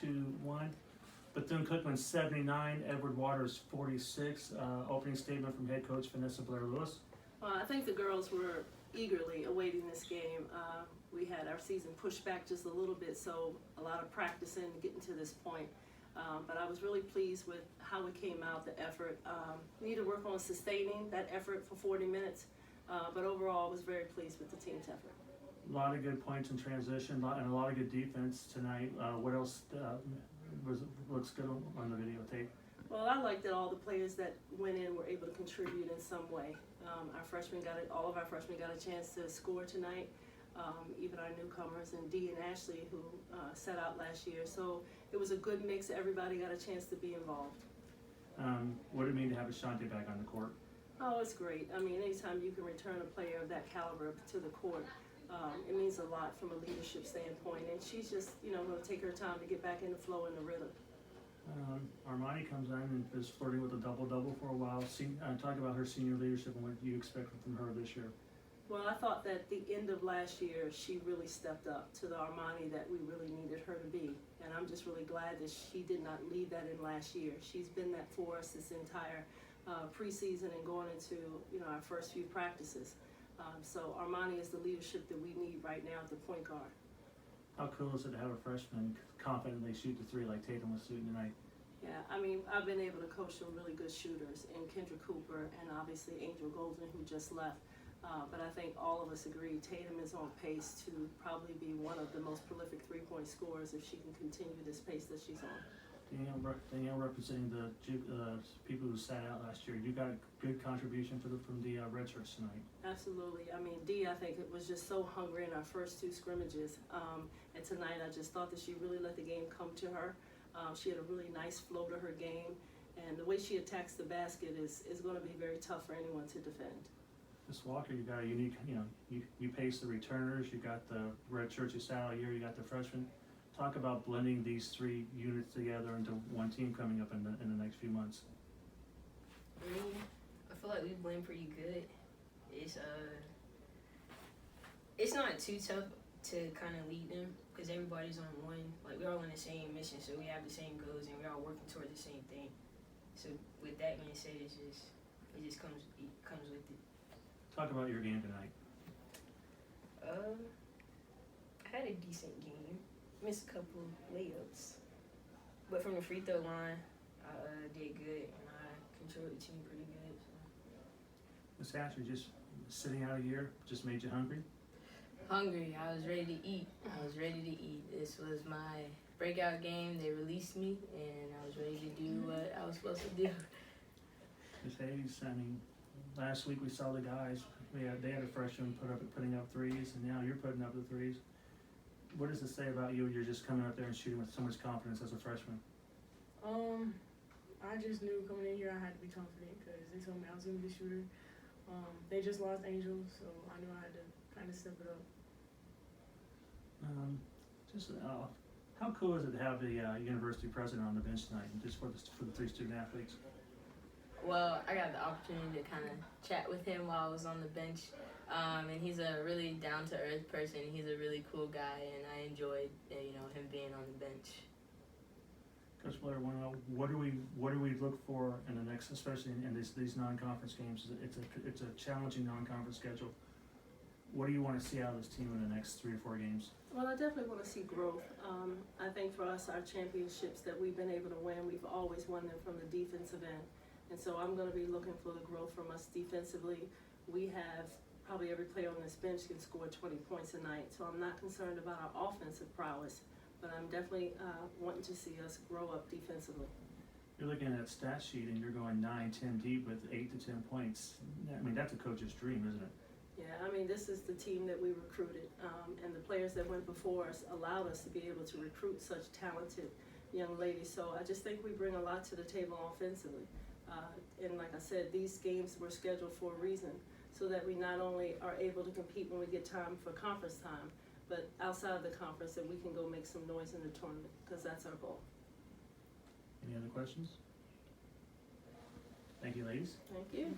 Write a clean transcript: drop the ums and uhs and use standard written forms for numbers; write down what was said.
2-1. Bethune-Cookman 79, Edward Waters 46. Opening statement from head coach Vanessa Blair-Lewis. Well, I think the girls were eagerly awaiting this game. We had our season pushed back just a little bit, so a lot of practicing getting to this point. But I was really pleased with how it came out, the effort. We need to work on sustaining that effort for 40 minutes, but overall I was very pleased with the team's effort. A lot of good points in transition and a lot of good defense tonight. What else looks good on the videotape? Well, I liked that all the players that went in were able to contribute in some way. All of our freshmen got a chance to score tonight. Even our newcomers and Dee and Ashley who sat out last year. So it was a good mix. Everybody got a chance to be involved. What did it mean to have Ashanti back on the court? Oh, it's great. I mean, anytime you can return a player of that caliber to the court, it means a lot from a leadership standpoint. And she's just, going to take her time to get back in the flow and the rhythm. Armani comes in and is flirting with a double-double for a while. Talk about her senior leadership and what you expect from her this year. Well, I thought that the end of last year, she really stepped up to the Armani that we really needed her to be. And I'm just really glad that she did not leave that in last year. She's been that for us this entire preseason and going into our first few practices. So Armani is the leadership that we need right now at the point guard. How cool is it to have a freshman confidently shoot the three like Tatum was shooting tonight? Yeah, I mean, I've been able to coach some really good shooters in Kendra Cooper and obviously Angel Golden, who just left. But I think all of us agree Tatum is on pace to probably be one of the most prolific three-point scorers if she can continue this pace that she's on. Danielle representing the people who sat out last year. You got a good contribution from the redshirts tonight. Absolutely. I mean, Dee, I think it was just so hungry in our first two scrimmages. And tonight I just thought that she really let the game come to her. She had a really nice flow to her game. And the way she attacks the basket is going to be very tough for anyone to defend. Ms. Walker, you got a unique, you pace the returners, you got the red shirts who sat out a year, you got the freshmen. Talk about blending these three units together into one team coming up in the next few months. I mean, I feel like we blend pretty good. It's not too tough to kind of lead them because everybody's on one. Like, we're all on the same mission, so we have the same goals and we're all working towards the same thing. So with that being said, it just comes with it. Talk about your game tonight. I had a decent game. Missed a couple layups. But from the free throw line, I did good and I controlled the team pretty good. So. Ms. Asher, just sitting out a year just made you hungry? Hungry. I was ready to eat. This was my breakout game. They released me and I was ready to do what I was supposed to do. Ms. Hayes, I mean, last week we saw the guys, they had a freshman putting up threes, and now you're putting up the threes. What does it say about you? You're just coming out there and shooting with so much confidence as a freshman. I just knew coming in here I had to be confident because they told me I was going to be a shooter. They just lost Angel, so I knew I had to kind of step it up. How cool is it to have the university president on the bench tonight, just for the three student athletes? Well, I got the opportunity to kind of chat with him while I was on the bench, and he's a really down-to-earth person. He's a really cool guy, and I enjoyed him being on the bench. Coach Blair, what do we look for in the next, especially in these non-conference games? It's a challenging non-conference schedule. What do you want to see out of this team in the next 3 or 4 games? Well, I definitely want to see growth. I think for us, our championships that we've been able to win, we've always won them from the defensive end. And so I'm going to be looking for the growth from us defensively. We have probably every player on this bench can score 20 points a night, so I'm not concerned about our offensive prowess, but I'm definitely wanting to see us grow up defensively. You're looking at that stat sheet and you're going 9-10 deep with 8 to 10 points. I mean, that's a coach's dream, isn't it? Yeah, I mean, this is the team that we recruited, and the players that went before us allowed us to be able to recruit such talented young ladies. So I just think we bring a lot to the table offensively. And like I said, these games were scheduled for a reason, so that we not only are able to compete when we get time for conference time, but outside of the conference that we can go make some noise in the tournament, because that's our goal. Any other questions? Thank you, ladies. Thank you.